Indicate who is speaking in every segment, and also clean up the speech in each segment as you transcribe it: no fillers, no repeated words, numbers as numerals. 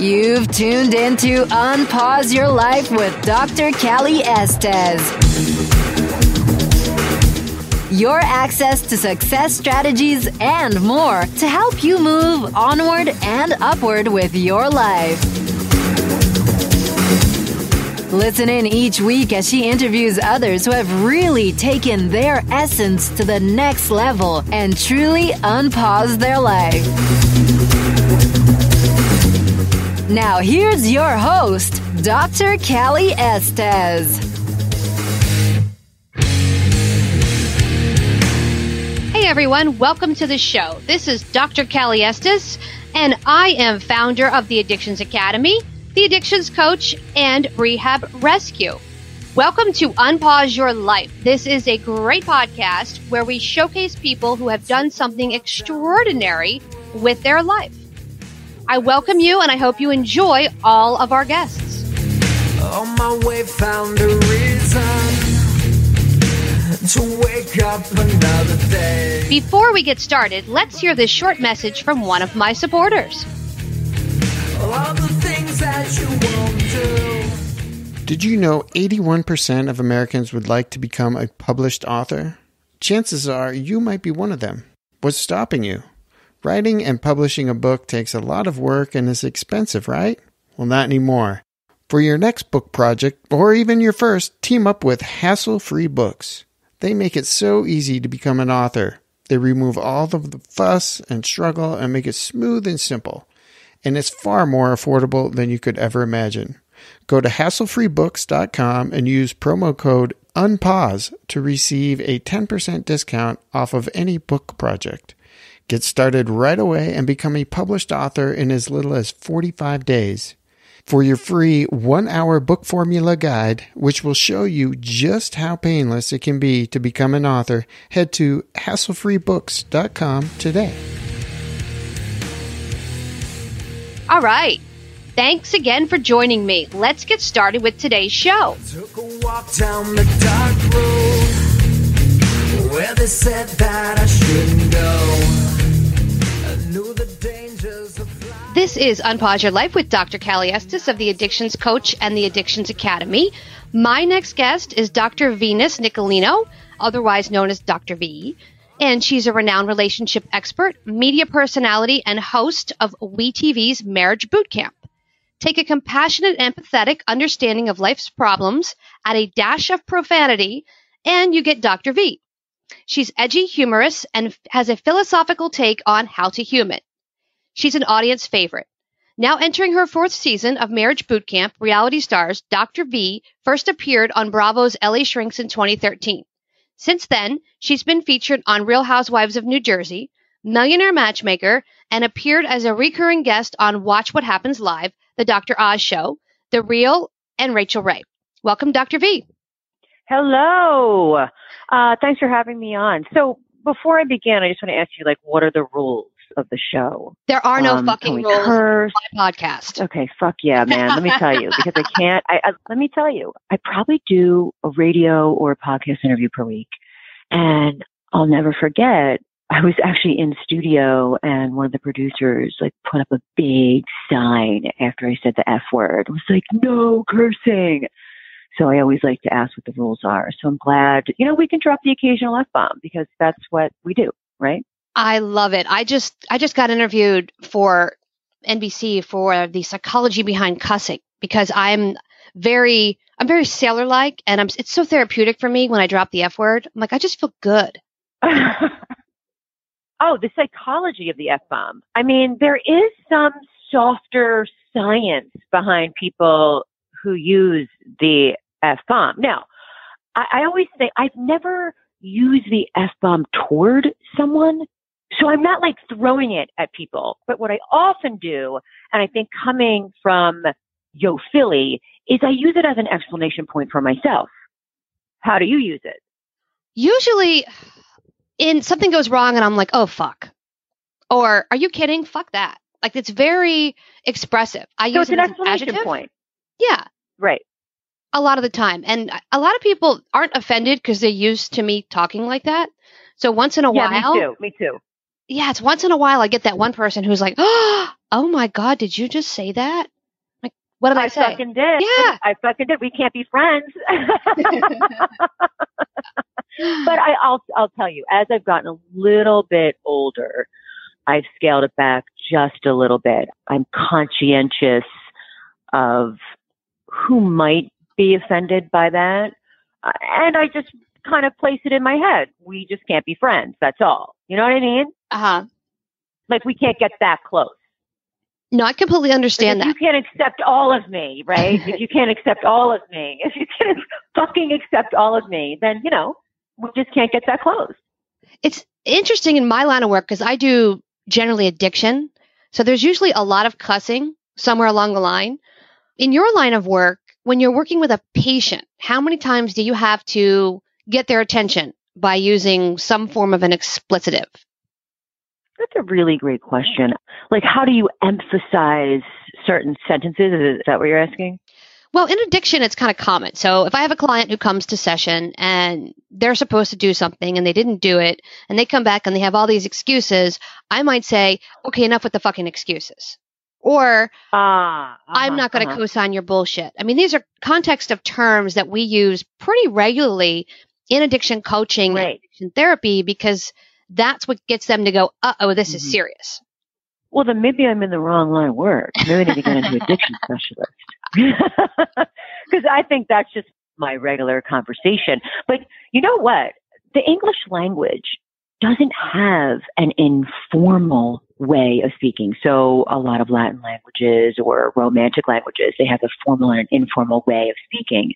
Speaker 1: You've tuned into Unpause Your Life with Dr. Callie Estes. Your access to success strategies and more to help you move onward and upward with your life. Listen in each week as she interviews others who have really taken their essence to the next level and truly unpaused their life. Now here's your host, Dr. Callie Estes.
Speaker 2: Hey everyone, welcome to the show. This is Dr. Callie Estes, and I am founder of the Addictions Academy, the Addictions Coach, and Rehab Rescue. Welcome to Unpause Your Life. This is a great podcast where we showcase people who have done something extraordinary with their life. I welcome you, and I hope you enjoy all of our guests.
Speaker 3: On my way, found a reason to wake up another day.
Speaker 2: Before we get started, let's hear this short message from one of my supporters.
Speaker 3: All the things that you won't do.
Speaker 4: Did you know 81% of Americans would like to become a published author? Chances are you might be one of them. What's stopping you? Writing and publishing a book takes a lot of work and is expensive, right? Well, not anymore. For your next book project, or even your first, team up with Hassle-Free Books. They make it so easy to become an author. They remove all of the fuss and struggle and make it smooth and simple. And it's far more affordable than you could ever imagine. Go to hasslefreebooks.com and use promo code UNPAUSE to receive a 10% discount off of any book project. Get started right away and become a published author in as little as 45 days. For your free 1-hour book formula guide, which will show you just how painless it can be to become an author, head to hasslefreebooks.com today.
Speaker 2: All right. Thanks again for joining me. Let's get started with today's show.
Speaker 3: Took a walk down the dark road where they said that I shouldn't go. I knew the dangers of life.
Speaker 2: This is Unpause Your Life with Dr. Callie Estes of the Addictions Coach and the Addictions Academy. My next guest is Dr. Venus Nicolino, otherwise known as Dr. V. And she's a renowned relationship expert, media personality, and host of WeTV's Marriage Bootcamp. Take a compassionate, empathetic understanding of life's problems, add a dash of profanity, and you get Dr. V. She's edgy, humorous, and has a philosophical take on how to human. She's an audience favorite. Now entering her 4th season of Marriage Bootcamp, reality stars Dr. V first appeared on Bravo's LA Shrinks in 2013. Since then, she's been featured on Real Housewives of New Jersey, Millionaire Matchmaker, and appeared as a recurring guest on Watch What Happens Live, The Dr. Oz Show, The Real and Rachael Ray. Welcome, Dr. V.
Speaker 5: Hello. Thanks for having me on. So before I begin, I just want to ask you, what are the rules of the show?
Speaker 2: There are no fucking rules
Speaker 5: curse?
Speaker 2: on my podcast.
Speaker 5: Okay, fuck yeah, man. Let me tell you, because I can't. Let me tell you, I probably do a radio or a podcast interview per week, and I'll never forget. I was actually in studio, and one of the producers put up a big sign after I said the F word. It was like, no cursing. So I always like to ask what the rules are. So I'm glad, we can drop the occasional F-bomb because that's what we do, right?
Speaker 2: I love it. I just got interviewed for NBC for the psychology behind cussing because I'm very sailor-like, and it's so therapeutic for me when I drop the F word. I'm like, I just feel good.
Speaker 5: Oh, the psychology of the F-bomb. I mean, there is some softer science behind people who use the F-bomb. Now, I always say I've never used the F-bomb toward someone, so I'm not throwing it at people. But what I often do, and I think coming from Yo Philly, is I use it as an explanation point for myself. How do you use it?
Speaker 2: Usually, something goes wrong and I'm like, oh, fuck. Or, are you kidding? Fuck that. It's very expressive. I use
Speaker 5: it's
Speaker 2: it
Speaker 5: an
Speaker 2: as an
Speaker 5: explanation
Speaker 2: adjective.
Speaker 5: point.
Speaker 2: Yeah.
Speaker 5: Right.
Speaker 2: A lot of the time. And a lot of people aren't offended because they're used to me talking like that. So once in a while.
Speaker 5: Me too.
Speaker 2: Yeah, it's once in a while I get that one person who's like, oh, oh my God, did you just say that? Like, what did I say?
Speaker 5: I fucking did.
Speaker 2: Yeah.
Speaker 5: I fucking did. We can't be friends. But I'll tell you, as I've gotten a little bit older, I've scaled it back just a little bit. I'm conscientious of who might be offended by that. And I just kind of place it in my head. We just can't be friends. That's all. You know what I mean?
Speaker 2: Uh-huh.
Speaker 5: Like, we can't get that close.
Speaker 2: No, I completely understand
Speaker 5: If
Speaker 2: that.
Speaker 5: you can't accept all of me, right? If you can't accept all of me, if you can't fucking accept all of me, then, you know, we just can't get that close.
Speaker 2: It's interesting in my line of work because I do generally addiction. So there's usually a lot of cussing somewhere along the line. In your line of work, when you're working with a patient, how many times do you have to get their attention by using some form of an explicitive?
Speaker 5: That's a really great question. Like, how do you emphasize certain sentences? Is that what you're asking?
Speaker 2: Well, in addiction, it's kind of common. So if I have a client who comes to session and they're supposed to do something and they didn't do it and they come back and they have all these excuses, I might say, okay, enough with the fucking excuses. Or I'm not going to co-sign your bullshit. I mean, these are context of terms that we use pretty regularly in addiction coaching and addiction therapy because that's what gets them to go, uh-oh, this is serious.
Speaker 5: Well, then maybe I'm in the wrong line of work. Maybe I need to get into addiction specialist. Because I think that's just my regular conversation. But you know what? The English language doesn't have an informal way of speaking. So a lot of Latin languages or romantic languages, they have a formal and an informal way of speaking.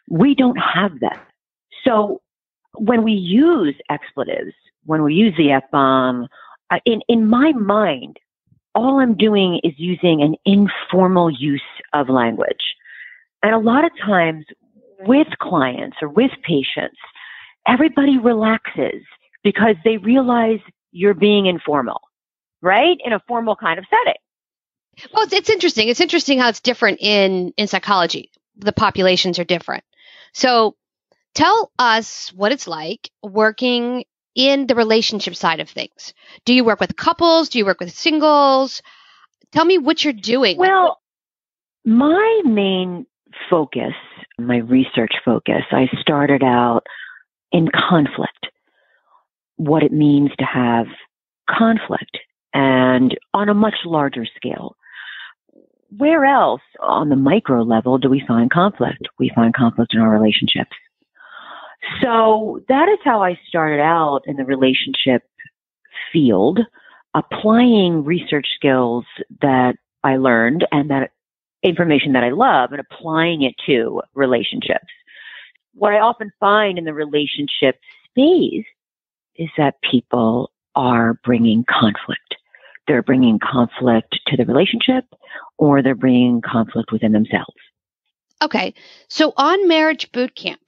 Speaker 5: We don't have that. So when we use expletives, when we use the F-bomb, in my mind, all I'm doing is using an informal use of language. And a lot of times with clients or with patients, everybody relaxes because they realize you're being informal, right? In a formal kind of setting.
Speaker 2: Well, it's interesting. It's interesting how it's different in psychology. The populations are different. So tell us what it's like working in the relationship side of things. Do you work with couples? Do you work with singles? Tell me what you're doing.
Speaker 5: Well, my main focus, my research focus, I started out in conflict, what it means to have conflict, and on a much larger scale. Where else on the micro level do we find conflict? We find conflict in our relationships. So that is how I started out in the relationship field, applying research skills that I learned and that information that I love and applying it to relationships. What I often find in the relationship space is that people are bringing conflict. They're bringing conflict to the relationship or they're bringing conflict within themselves.
Speaker 2: Okay. So on Marriage Boot Camp,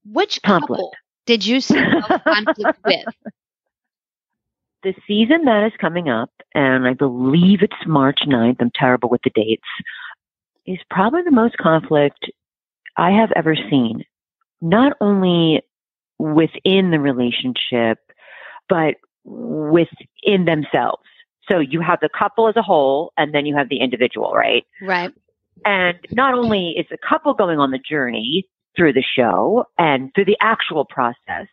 Speaker 2: which couple did you see most conflict with?
Speaker 5: The season that is coming up, and I believe it's March 9th, I'm terrible with the dates, is probably the most conflict I have ever seen. Not only within the relationship, but within themselves. So you have the couple as a whole, and then you have the individual, right?
Speaker 2: Right.
Speaker 5: And not only is the couple going on the journey through the show and through the actual process,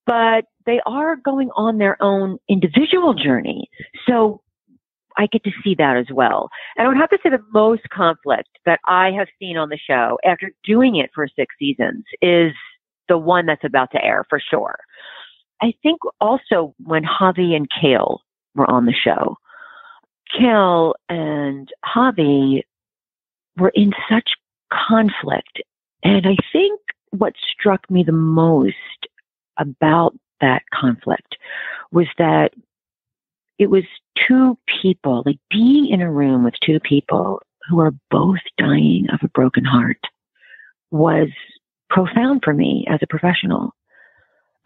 Speaker 5: but they are going on their own individual journey. So I get to see that as well. And I would have to say the most conflict that I have seen on the show after doing it for 6 seasons is the one that's about to air for sure. I think also when Javi and Kale were on the show, Kale and Javi were in such conflict. And I think what struck me the most about that conflict was that it was 2 people, like being in a room with 2 people who are both dying of a broken heart was profound for me as a professional.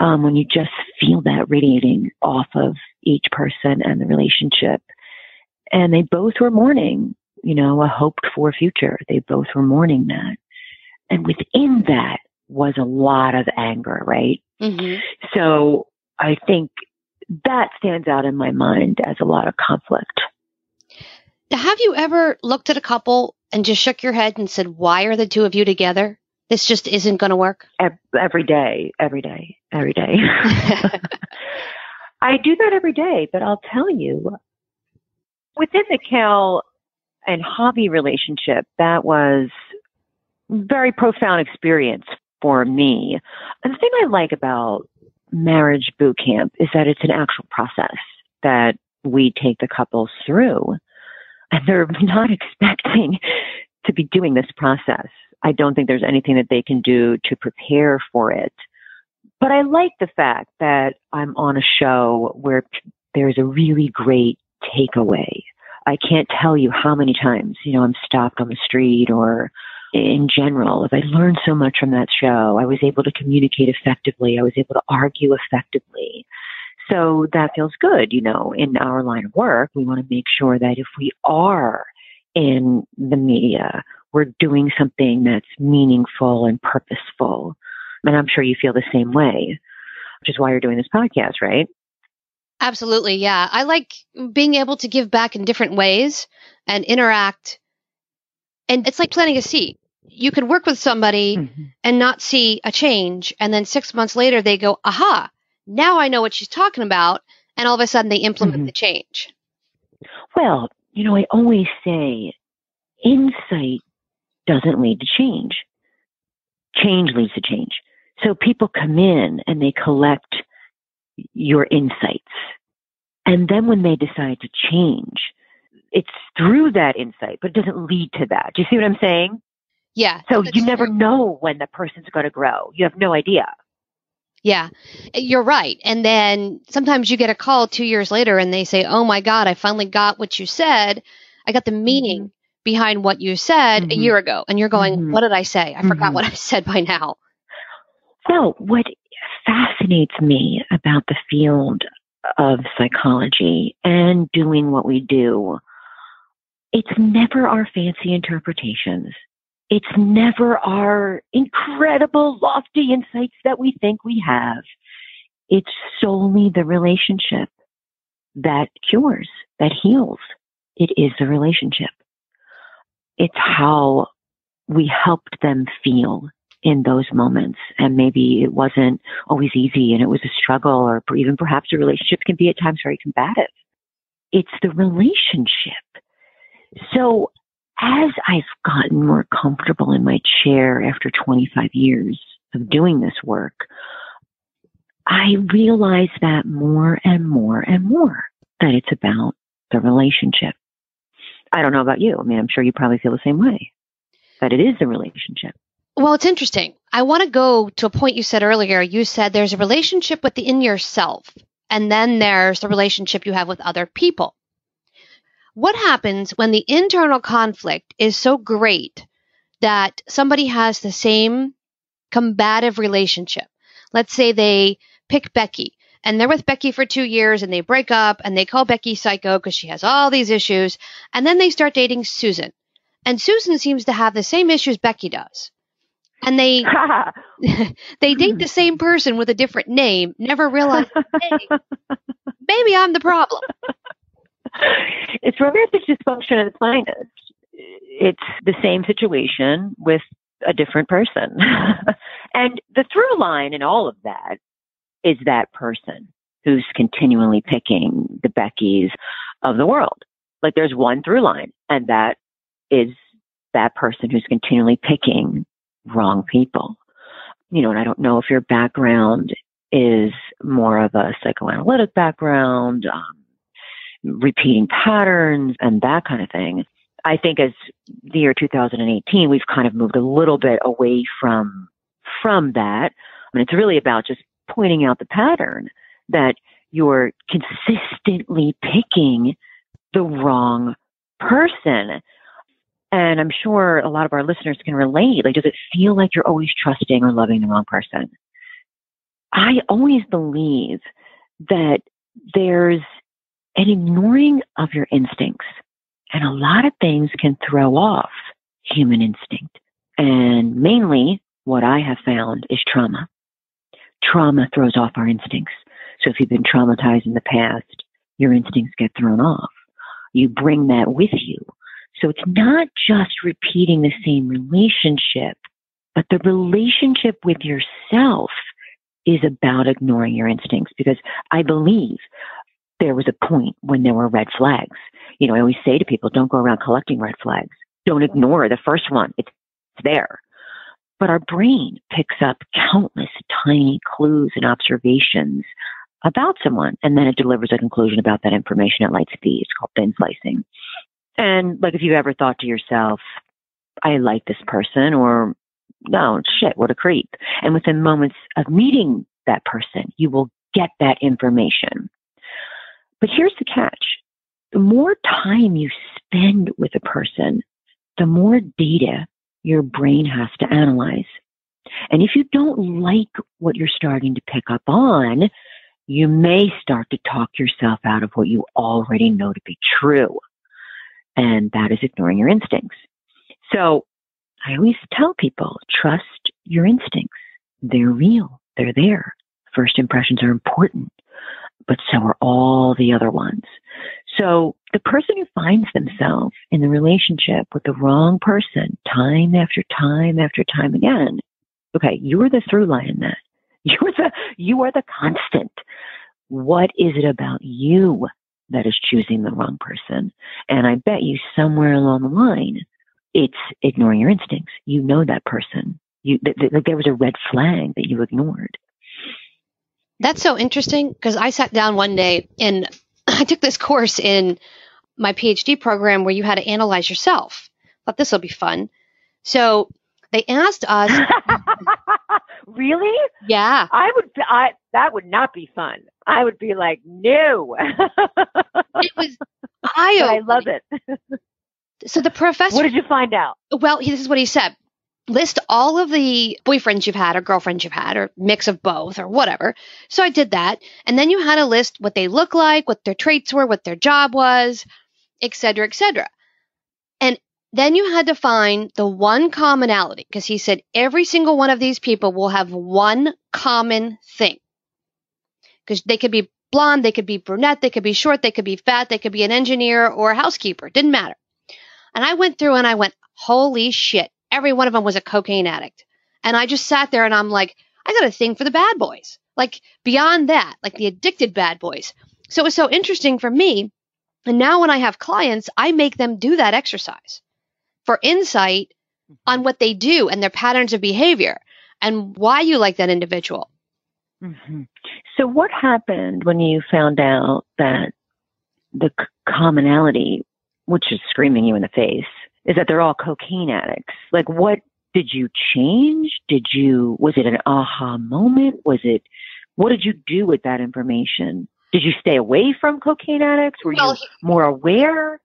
Speaker 5: When you just feel that radiating off of each person and the relationship. And they both were mourning, you know, a hoped for future. They both were mourning that. And within that was a lot of anger, right? Mm-hmm. So I think that stands out in my mind as a lot of conflict.
Speaker 2: have you ever looked at a couple and just shook your head and said, why are the two of you together? This just isn't going to work?
Speaker 5: Every day. I do that every day, but I'll tell you, within the Cal and hobby relationship, that was a very profound experience for me. And the thing I like about marriage boot camp is that it's an actual process that we take the couples through. And they're not expecting to be doing this process. I don't think there's anything that they can do to prepare for it. But I like the fact that I'm on a show where there's a really great takeaway. I can't tell you how many times, I'm stopped on the street or in general. If I learned so much from that show, I was able to communicate effectively. I was able to argue effectively. So that feels good. In our line of work, we want to make sure that if we are in the media, we're doing something that's meaningful and purposeful. And I'm sure you feel the same way, which is why you're doing this podcast, right?
Speaker 2: Absolutely. Yeah. I like being able to give back in different ways and interact. And it's like planting a seed. You could work with somebody and not see a change. And then 6 months later, they go, aha, now I know what she's talking about. And all of a sudden they implement the change.
Speaker 5: Well, I always say insight doesn't lead to change. Change leads to change. So people come in and they collect your insights. And then when they decide to change, it's through that insight, but it doesn't lead to that. Do you see what I'm saying?
Speaker 2: Yeah.
Speaker 5: So you never know when the person's going to grow. You have no idea.
Speaker 2: Yeah, you're right. And then sometimes you get a call 2 years later and they say, oh my God, I finally got what you said. I got the meaning behind what you said a year ago. And you're going, what did I say? I forgot what I said by now.
Speaker 5: So what fascinates me about the field of psychology and doing what we do, it's never our fancy interpretations. It's never our incredible, lofty insights that we think we have. It's solely the relationship that cures, that heals. It is the relationship. It's how we helped them feel in those moments. And maybe it wasn't always easy and it was a struggle, or even perhaps a relationship can be at times very combative. It's the relationship. So as I've gotten more comfortable in my chair after 25 years of doing this work, I realize that more and more and more, that it's about the relationship. I don't know about you. I mean, I'm sure you probably feel the same way, that it is the relationship.
Speaker 2: Well, it's interesting. I want to go to a point you said earlier. You said there's a relationship within yourself, and then there's the relationship you have with other people. What happens when the internal conflict is so great that somebody has the same combative relationship? Let's say they pick Becky and they're with Becky for 2 years and they break up and they call Becky psycho because she has all these issues. And then they start dating Susan. And Susan seems to have the same issues Becky does. And they date the same person with a different name, never realize, hey, maybe I'm the problem.
Speaker 5: It's romantic dysfunction at its finest. It's the same situation with a different person. And the through line in all of that is that person who's continually picking the Beckys of the world. Like there's one through line, and that is that person who's continually picking wrong people. And I don't know if your background is more of a psychoanalytic background, repeating patterns and that kind of thing. I think as the year 2018, we've kind of moved a little bit away from that. I mean, it's really about just pointing out the pattern that you're consistently picking the wrong person. And I'm sure a lot of our listeners can relate. Like, does it feel like you're always trusting or loving the wrong person? I always believe that there's an ignoring of your instincts. And a lot of things can throw off human instinct. And mainly what I have found is trauma. Trauma throws off our instincts. So if you've been traumatized in the past, your instincts get thrown off. You bring that with you. So it's not just repeating the same relationship, but the relationship with yourself is about ignoring your instincts, because I believe there was a point when there were red flags. I always say to people, don't go around collecting red flags. Don't ignore the first one. It's there. But our brain picks up countless tiny clues and observations about someone, and then it delivers a conclusion about that information at light speed. It's called thin slicing. And like, if you ever thought to yourself, I like this person, or no, shit, what a creep. And within moments of meeting that person, you will get that information. But here's the catch. The more time you spend with a person, the more data your brain has to analyze. And if you don't like what you're starting to pick up on, you may start to talk yourself out of what you already know to be true. And that is ignoring your instincts. So I always tell people, trust your instincts. They're real. They're there. First impressions are important, but so are all the other ones. So the person who finds themselves in the relationship with the wrong person time after time after time again, okay, you're the through line in that. You are the constant. What is it about you that is choosing the wrong person? And I bet you somewhere along the line, it's ignoring your instincts. You know that person. There was a red flag that you ignored.
Speaker 2: That's so interesting, because I sat down one day and I took this course in my PhD program where you had to analyze yourself. Thought this will be fun. So they asked us.
Speaker 5: Really?
Speaker 2: Yeah.
Speaker 5: That would not be fun. I would be like, no.
Speaker 2: It was eye-opening.
Speaker 5: I love it.
Speaker 2: So the professor.
Speaker 5: What did you find out?
Speaker 2: Well, this is what he said. List all of the boyfriends you've had or girlfriends you've had, or mix of both or whatever. So I did that. And then you had to list what they look like, what their traits were, what their job was, et cetera, et cetera. And then you had to find the one commonality, because he said every single one of these people will have one common thing. Because they could be blonde, they could be brunette, they could be short, they could be fat, they could be an engineer or a housekeeper. Didn't matter. And I went through and I went, holy shit. Every one of them was a cocaine addict. And I just sat there and I'm like, I got a thing for the bad boys. Like, beyond that, like the addicted bad boys. So it was so interesting for me. And now when I have clients, I make them do that exercise for insight on what they do and their patterns of behavior and why you like that individual.
Speaker 5: Mm-hmm. So what happened when you found out that the commonality, which is screaming you in the face, is that they're all cocaine addicts? Like, what did you change? Was it an aha moment? What did you do with that information? Did you stay away from cocaine addicts? Were you more aware?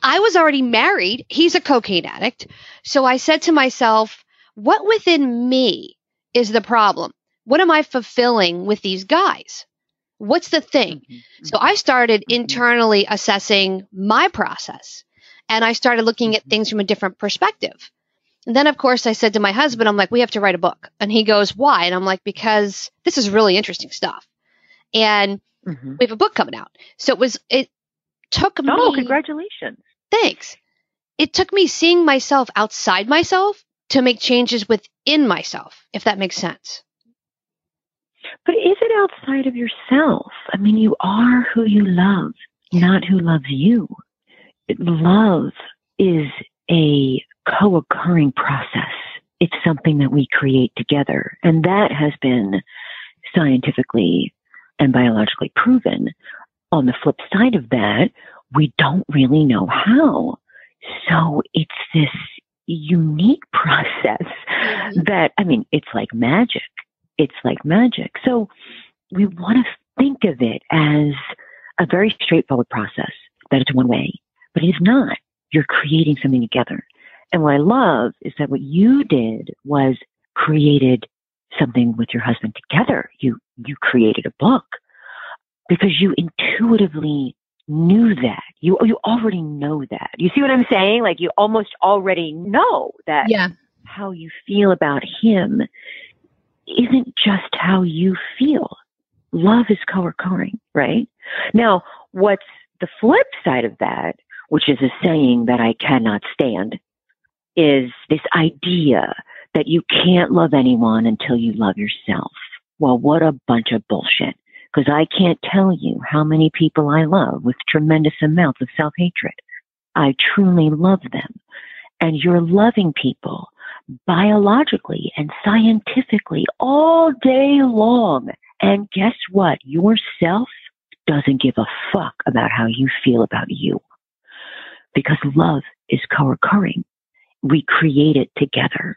Speaker 2: I was already married. He's a cocaine addict. So I said to myself, what within me is the problem? What am I fulfilling with these guys? What's the thing? Mm-hmm. So I started internally assessing my process. And I started looking at things from a different perspective. And then, of course, I said to my husband, I'm like, we have to write a book. And he goes, why? And I'm like, because this is really interesting stuff. And we have a book coming out. So it took me.
Speaker 5: Oh, congratulations.
Speaker 2: Thanks. It took me seeing myself outside myself to make changes within myself, if that makes sense.
Speaker 5: But is it outside of yourself? I mean, you are who you love, not who loves you. Love is a co-occurring process. It's something that we create together. And that has been scientifically and biologically proven. On the flip side of that, we don't really know how. So it's this unique process that, I mean, it's like magic. It's like magic. So we want to think of it as a very straightforward process, that it's one way. But it is not. You're creating something together. And what I love is that what you did was created something with your husband together. You created a book because you intuitively knew that. You already know that. You see what I'm saying? Like, you almost already know that how you feel about him isn't just how you feel. Love is co-occurring, right? Now, what's The flip side of that, which is a saying that I cannot stand, is this idea that you can't love anyone until you love yourself. Well, what a bunch of bullshit. Because I can't tell you how many people I love with tremendous amounts of self-hatred. I truly love them. And you're loving people biologically and scientifically all day long. And guess what? Yourself doesn't give a fuck about how you feel about you. Because love is co-occurring. We create it together.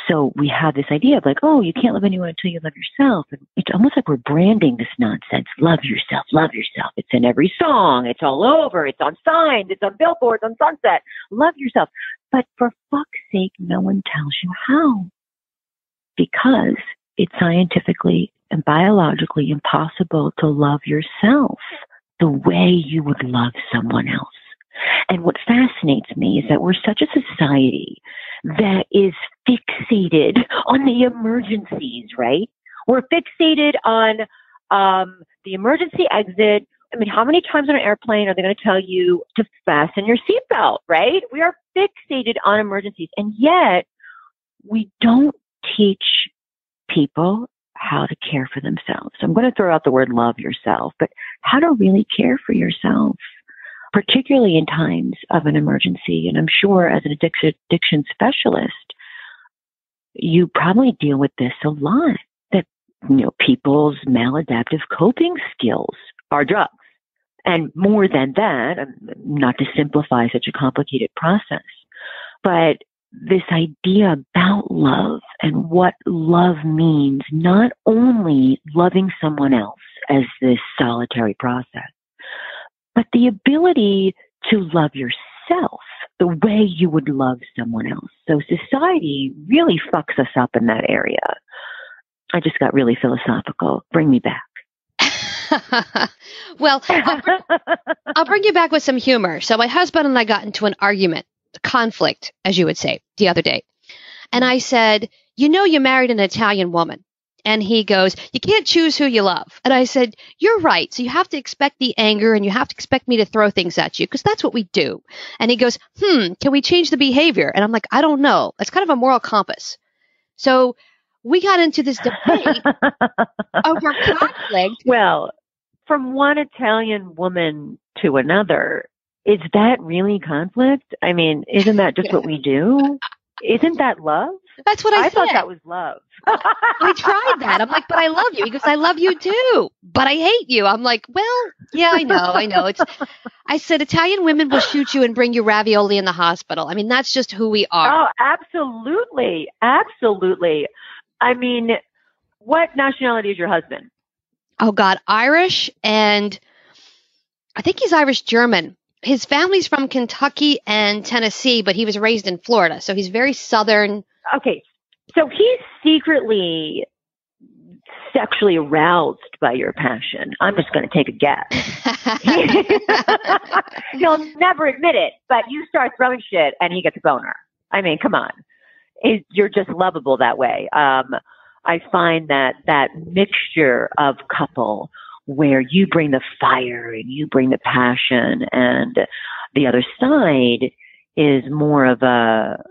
Speaker 5: So we have this idea of like, oh, you can't love anyone until you love yourself. And it's almost like we're branding this nonsense. Love yourself, love yourself. It's in every song. It's all over. It's on signs. It's on billboards, on Sunset. Love yourself. But for fuck's sake, no one tells you how. Because it's scientifically and biologically impossible to love yourself the way you would love someone else. And what fascinates me is that we're such a society that is fixated on the emergencies, right? We're fixated on the emergency exit. I mean, how many times on an airplane are they going to tell you to fasten your seatbelt, right? We are fixated on emergencies. And yet, we don't teach people how to care for themselves. So I'm going to throw out the word love yourself, but how to really care for yourself, particularly in times of an emergency. And I'm sure as an addiction specialist, you probably deal with this a lot, that, people's maladaptive coping skills are drugs. And more than that, not to simplify such a complicated process, but this idea about love and what love means, not only loving someone else as this solitary process, but the ability to love yourself the way you would love someone else. So society really fucks us up in that area. I just got really philosophical. Bring me back.
Speaker 2: Well, I'll bring you back with some humor. So my husband and I got into an argument, conflict, as you would say, the other day. And I said, you married an Italian woman. And he goes, you can't choose who you love. And I said, you're right. So you have to expect the anger and you have to expect me to throw things at you because that's what we do. And he goes, can we change the behavior? And I'm like, I don't know. It's kind of a moral compass. So we got into this debate over conflict.
Speaker 5: Well, from one Italian woman to another, is that really conflict? I mean, isn't that just what we do? Isn't that love?
Speaker 2: That's what I said.
Speaker 5: I thought that was love.
Speaker 2: I tried that. I'm like, but I love you. He goes, I love you too, but I hate you. I'm like, well, yeah, I know. I said, Italian women will shoot you and bring you ravioli in the hospital. I mean, that's just who we are.
Speaker 5: Oh, absolutely. Absolutely. I mean, what nationality is your husband?
Speaker 2: Oh God, Irish, and I think he's Irish German. His family's from Kentucky and Tennessee, but he was raised in Florida, so he's very Southern.
Speaker 5: Okay, so he's secretly sexually aroused by your passion. I'm just going to take a guess. He'll never admit it, but you start throwing shit and he gets a boner. I mean, come on. You're just lovable that way. I find that mixture of couple where you bring the fire and you bring the passion and the other side is more of a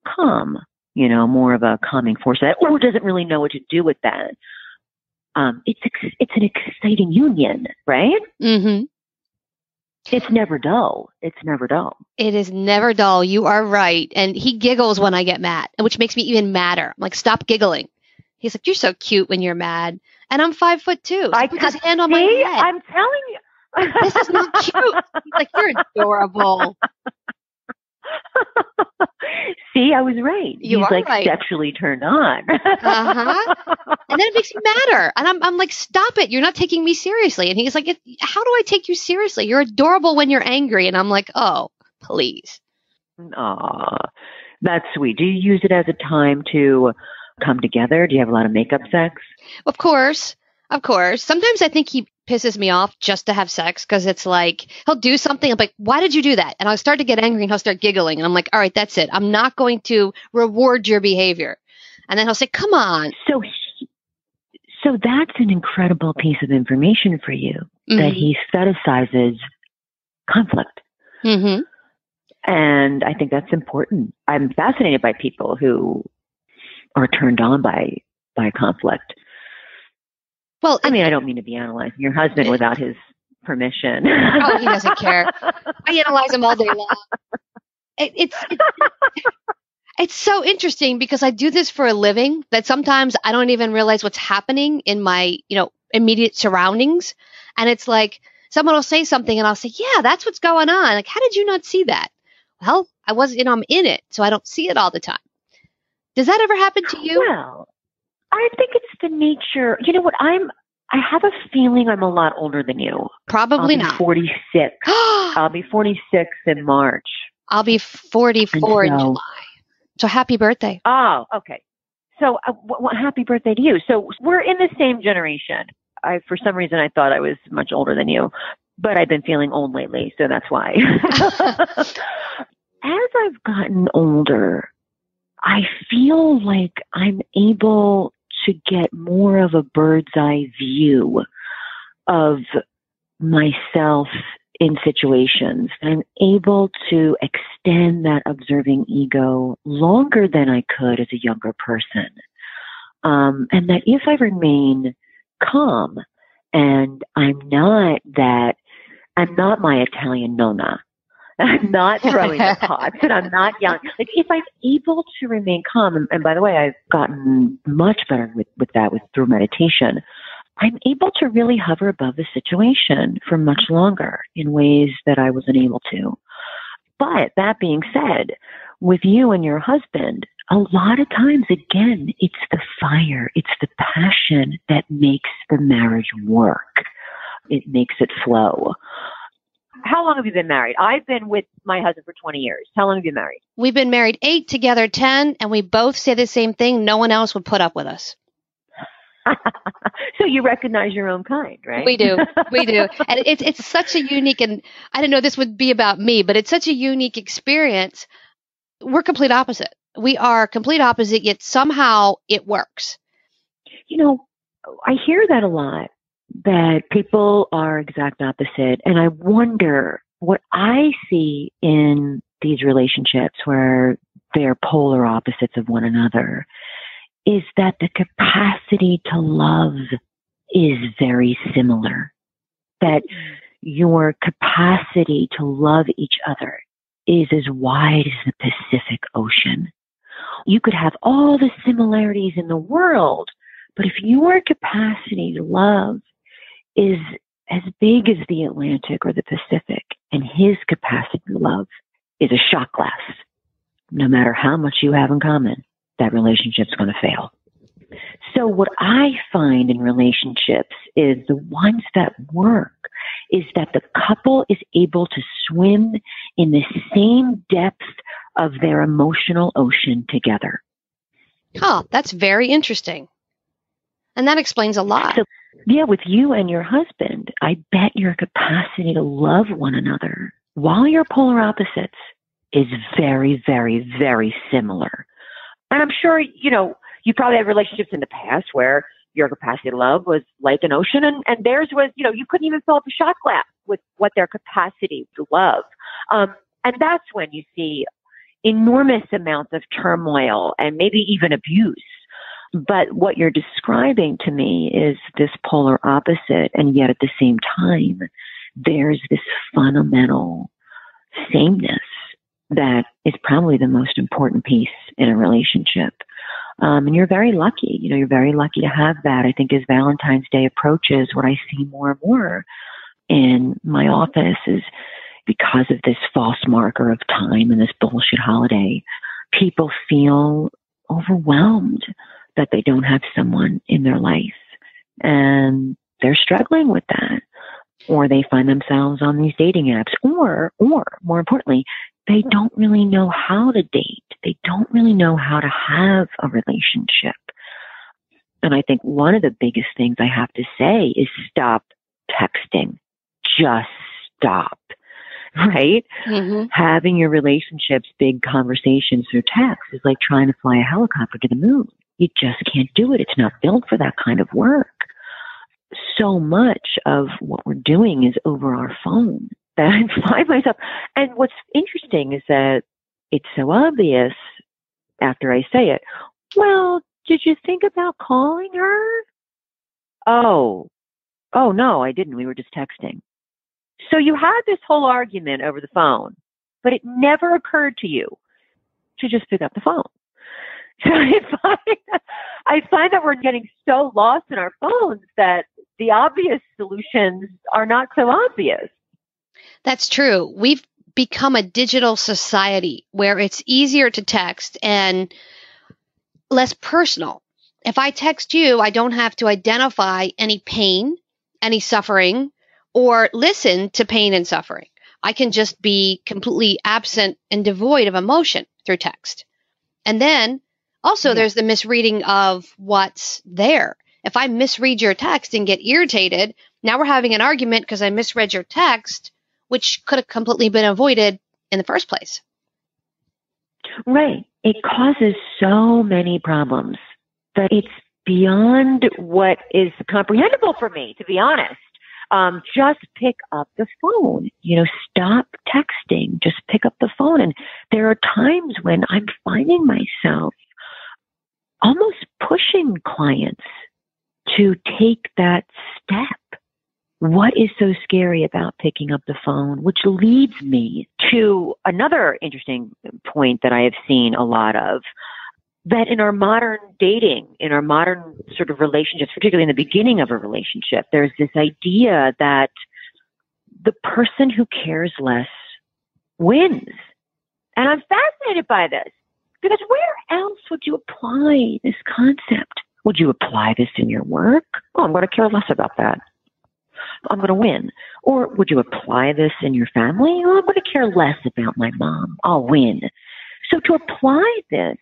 Speaker 5: calm, more of a calming force or doesn't really know what to do with that. It's an exciting union, right?
Speaker 2: Mm-hmm.
Speaker 5: It's never dull. It's never dull.
Speaker 2: It is never dull. You are right. And he giggles when I get mad, which makes me even madder. I'm like, stop giggling. He's like, you're so cute when you're mad. And I'm 5'2". So I put his hand on my head.
Speaker 5: I'm telling you.
Speaker 2: This is not cute. He's like, you're adorable.
Speaker 5: See, I was right.
Speaker 2: He's
Speaker 5: like
Speaker 2: right.
Speaker 5: Sexually turned on.
Speaker 2: Uh-huh. And then it makes me madder. And I'm like, stop it. You're not taking me seriously. And he's like, how do I take you seriously? You're adorable when you're angry. And I'm like, oh, please.
Speaker 5: Aw, that's sweet. Do you use it as a time to come together? Do you have a lot of makeup sex?
Speaker 2: Of course. Sometimes I think he pisses me off just to have sex because it's like he'll do something. I'm like, why did you do that? And I'll start to get angry and he'll start giggling. And I'm like, all right, that's it. I'm not going to reward your behavior. And then he'll say, come on.
Speaker 5: So that's an incredible piece of information for you, that he fetishizes conflict.
Speaker 2: Mm-hmm.
Speaker 5: And I think that's important. I'm fascinated by people who are turned on by conflict.
Speaker 2: Well,
Speaker 5: I mean, I don't mean to be analyzing your husband without his permission.
Speaker 2: Oh, he doesn't care. I analyze him all day long. It's so interesting because I do this for a living that sometimes I don't even realize what's happening in my, immediate surroundings. And it's like someone will say something and I'll say, yeah, that's what's going on. Like, how did you not see that? Well, I wasn't, I'm in it, so I don't see it all the time. Does that ever happen to you?
Speaker 5: Well, I think it's the nature. You know what? I have a feeling I'm a lot older than you.
Speaker 2: Probably
Speaker 5: I'll be
Speaker 2: not.
Speaker 5: 46. I'll be 46 in March.
Speaker 2: I'll be 44 in July. So happy birthday.
Speaker 5: Oh, okay. So happy birthday to you. So we're in the same generation. For some reason, I thought I was much older than you, but I've been feeling old lately, so that's why. As I've gotten older, I feel like I'm able to get more of a bird's eye view of myself in situations. I'm able to extend that observing ego longer than I could as a younger person. And that if I remain calm and I'm not my Italian nonna, I'm not throwing the pots and I'm not yelling. Like if I'm able to remain calm, and by the way, I've gotten much better with that through meditation, I'm able to really hover above the situation for much longer in ways that I wasn't able to. But that being said, with you and your husband, a lot of times, again, it's the fire, it's the passion that makes the marriage work. It makes it flow. How long have you been married? I've been with my husband for 20 years. How long have you been married?
Speaker 2: We've been married 8, together 10, and we both say the same thing. No one else would put up with us.
Speaker 5: So you recognize your own kind, right?
Speaker 2: We do. We do. And it's such a unique, and I didn't know this would be about me, but it's such a unique experience. We're complete opposite. We are complete opposite, yet somehow it works.
Speaker 5: I hear that a lot, that people are exact opposite. And I wonder what I see in these relationships where they're polar opposites of one another is that the capacity to love is very similar. That your capacity to love each other is as wide as the Pacific Ocean. You could have all the similarities in the world, but if your capacity to love is as big as the Atlantic or the Pacific, and his capacity to love is a shot glass, no matter how much you have in common, that relationship's going to fail. So what I find in relationships is the ones that work is that the couple is able to swim in the same depth of their emotional ocean together.
Speaker 2: Oh, that's very interesting. And that explains a lot.
Speaker 5: So, yeah, with you and your husband, I bet your capacity to love one another while you're polar opposites is very, very, very similar. And I'm sure, you probably had relationships in the past where your capacity to love was like an ocean and theirs was, you couldn't even fill up a shot glass with what their capacity to love. And that's when you see enormous amounts of turmoil and maybe even abuse. But what you're describing to me is this polar opposite, and yet at the same time, there's this fundamental sameness that is probably the most important piece in a relationship. And you're very lucky. You're very lucky to have that. I think as Valentine's Day approaches, what I see more and more in my office is because of this false marker of time and this bullshit holiday, people feel overwhelmed that they don't have someone in their life. And they're struggling with that. Or they find themselves on these dating apps. Or more importantly, they don't really know how to date. They don't really know how to have a relationship. And I think one of the biggest things I have to say is stop texting. Just stop. Right? Mm-hmm. Having your relationships, big conversations through text is like trying to fly a helicopter to the moon. You just can't do it. It's not built for that kind of work. So much of what we're doing is over our phone. that I find myself. And what's interesting is that it's so obvious after I say it. Well, did you think about calling her? Oh, no, I didn't. We were just texting. So you had this whole argument over the phone, but it never occurred to you to just pick up the phone. So I find that we're getting so lost in our phones that the obvious solutions are not so obvious.
Speaker 2: That's true. We've become a digital society where it's easier to text and less personal. If I text you, I don't have to identify any pain, any suffering, or listen to pain and suffering. I can just be completely absent and devoid of emotion through text. And then also there's the misreading of what's there. If I misread your text and get irritated, now we're having an argument because I misread your text, which could have completely been avoided in the first place.
Speaker 5: Right. It causes so many problems that it's beyond what is comprehensible for me, to be honest. Just pick up the phone, stop texting, just pick up the phone. And there are times when I'm finding myself almost pushing clients to take that step. What is so scary about picking up the phone? Which leads me to another interesting point that I have seen a lot of, that in our modern dating, in our modern sort of relationships, particularly in the beginning of a relationship, there's this idea that the person who cares less wins. And I'm fascinated by this, because where else would you apply this concept? Would you apply this in your work? Oh, I'm going to care less about that. I'm going to win. Or would you apply this in your family? Oh, I'm going to care less about my mom. I'll win. So to apply this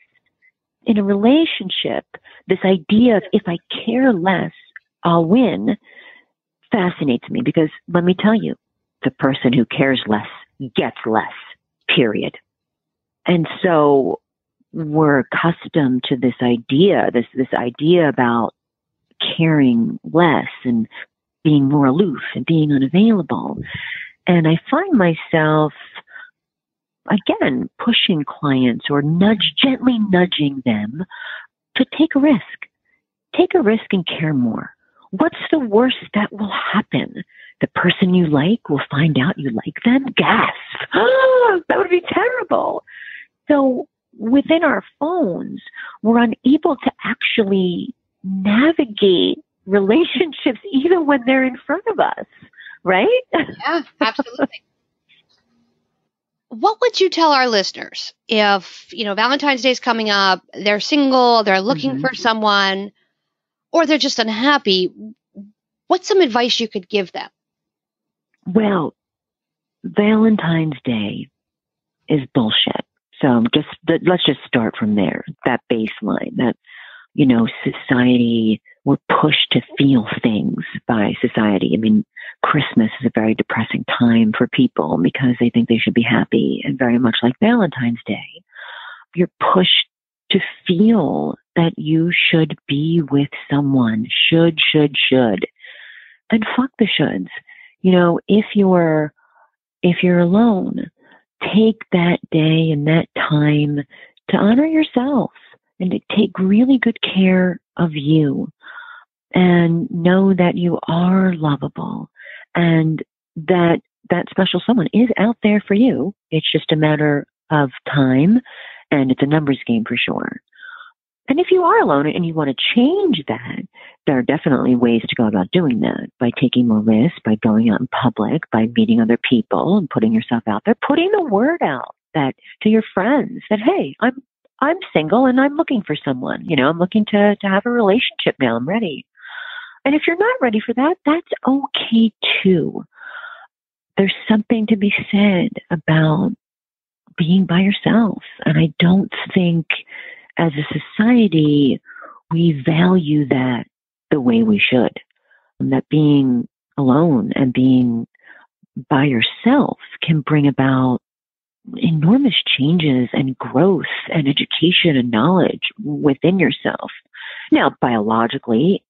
Speaker 5: in a relationship, this idea of if I care less, I'll win, fascinates me, because let me tell you, the person who cares less gets less, period. And so we're accustomed to this idea, this idea about caring less and being more aloof and being unavailable. And I find myself, again, pushing clients or gently nudging them to take a risk. Take a risk and care more. What's the worst that will happen? The person you like will find out you like them? Gasp. Oh, that would be terrible. So within our phones, we're unable to actually navigate relationships even when they're in front of us, right?
Speaker 2: Yeah, absolutely. What would you tell our listeners if, Valentine's Day is coming up, they're single, they're looking for someone, or they're just unhappy? What's some advice you could give them?
Speaker 5: Well, Valentine's Day is bullshit. So let's just start from there, that baseline, that, society, we're pushed to feel things by society. I mean, Christmas is a very depressing time for people because they think they should be happy. And very much like Valentine's Day, you're pushed to feel that you should be with someone. Should. And fuck the shoulds. If you're alone, take that day and that time to honor yourself and to take really good care of you, and know that you are lovable and that special someone is out there for you. It's just a matter of time, and it's a numbers game for sure. And if you are alone and you want to change that, there are definitely ways to go about doing that, by taking more risks, by going out in public, by meeting other people and putting yourself out there, putting the word out that to your friends that, hey, I'm single and I'm looking for someone. I'm looking to have a relationship now. I'm ready. And if you're not ready for that, that's okay too. There's something to be said about being by yourself. And I don't think as a society, we value that the way we should. And that being alone and being by yourself can bring about enormous changes and growth and education and knowledge within yourself. Now, biologically,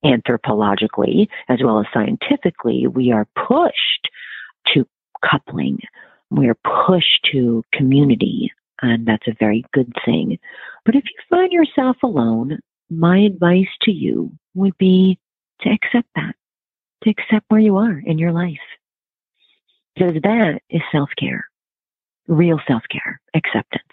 Speaker 5: anthropologically, as well as scientifically, we are pushed to coupling. We're pushed to community, and that's a very good thing. But if you find yourself alone, my advice to you would be to accept that, to accept where you are in your life. Because that is self-care, real self-care, acceptance.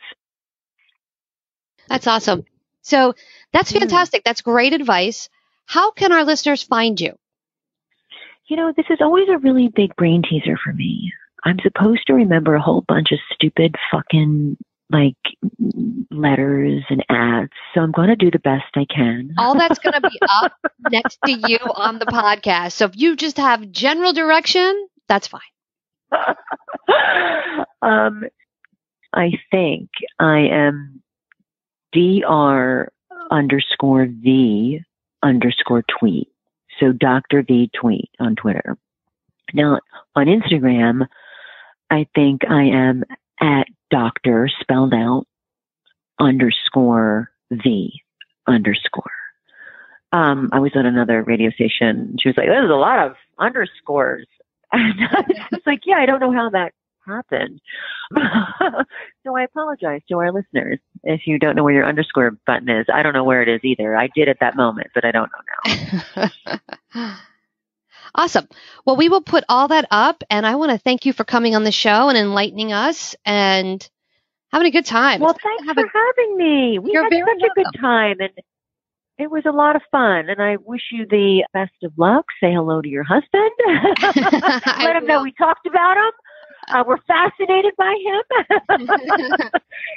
Speaker 2: That's awesome. So that's fantastic. That's great advice. How can our listeners find you?
Speaker 5: You know, this is always a really big brain teaser for me. I'm supposed to remember a whole bunch of stupid fucking letters and ads. So I'm going to do the best I can.
Speaker 2: All that's going to be up next to you on the podcast. So if you just have general direction, that's fine.
Speaker 5: I think I am Dr.V_tweet. So Dr. V tweet on Twitter. Now on Instagram, I think I am at Doctor spelled out _V_. I was on another radio station. She was like, "There's a lot of underscores." And I was like, "Yeah, I don't know how that happened." So I apologize to our listeners if you don't know where your underscore button is. I don't know where it is either. I did at that moment, but I don't know now.
Speaker 2: Awesome. Well, we will put all that up, and I want to thank you for coming on the show and enlightening us and having a good time.
Speaker 5: Well, thanks for having me. We had such a good time, and it was a lot of fun. And I wish you the best of luck. Say hello to your husband. Let him know we talked about him. We're fascinated by him.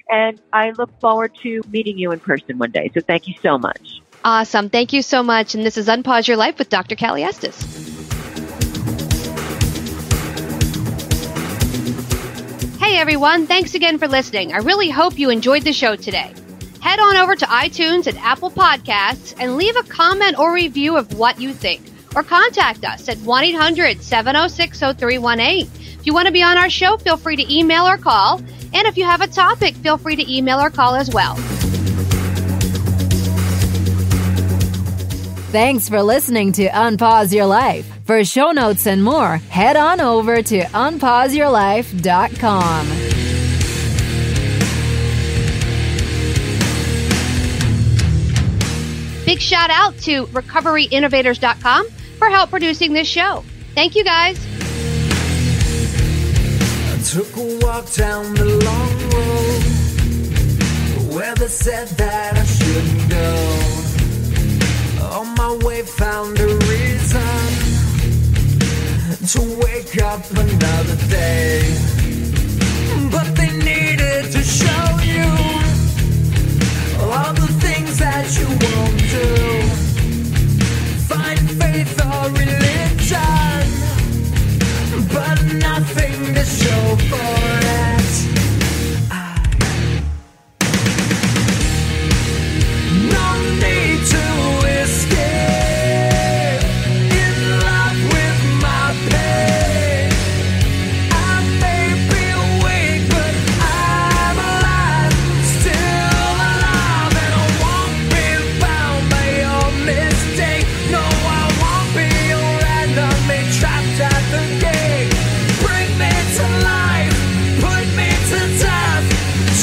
Speaker 5: And I look forward to meeting you in person one day. So thank you so much.
Speaker 2: Awesome. Thank you so much. And this is Unpause Your Life with Dr. Callie Estes. Hey everyone, thanks again for listening. I really hope you enjoyed the show today. Head on over to iTunes and Apple Podcasts and leave a comment or review of what you think. Or contact us at 1-800-706-0318. If you want to be on our show, feel free to email or call. And if you have a topic, feel free to email or call as well.
Speaker 1: Thanks for listening to Unpause Your Life. For show notes and more, head on over to unpauseyourlife.com.
Speaker 2: Big shout out to recoveryinnovators.com for help producing this show. Thank you guys.
Speaker 3: I took a walk down the long road where they said that I shouldn't go. On my way found a reason to wake up another day. But they needed to show you all the things that you won't do. Find faith or religion, but nothing to show for it. No need to escape in love with my pain. I may be weak, but I'm alive, still alive, and I won't be bound by your mistake. No, I won't be your enemy, trapped at the gate. Bring me to life, put me to death.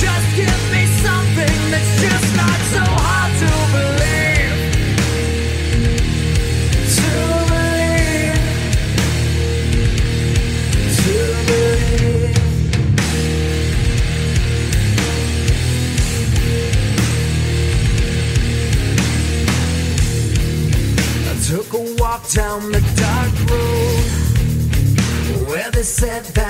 Speaker 3: Just give me something that's just not so hard to believe. To believe. To believe. I took a walk down the dark road where they said that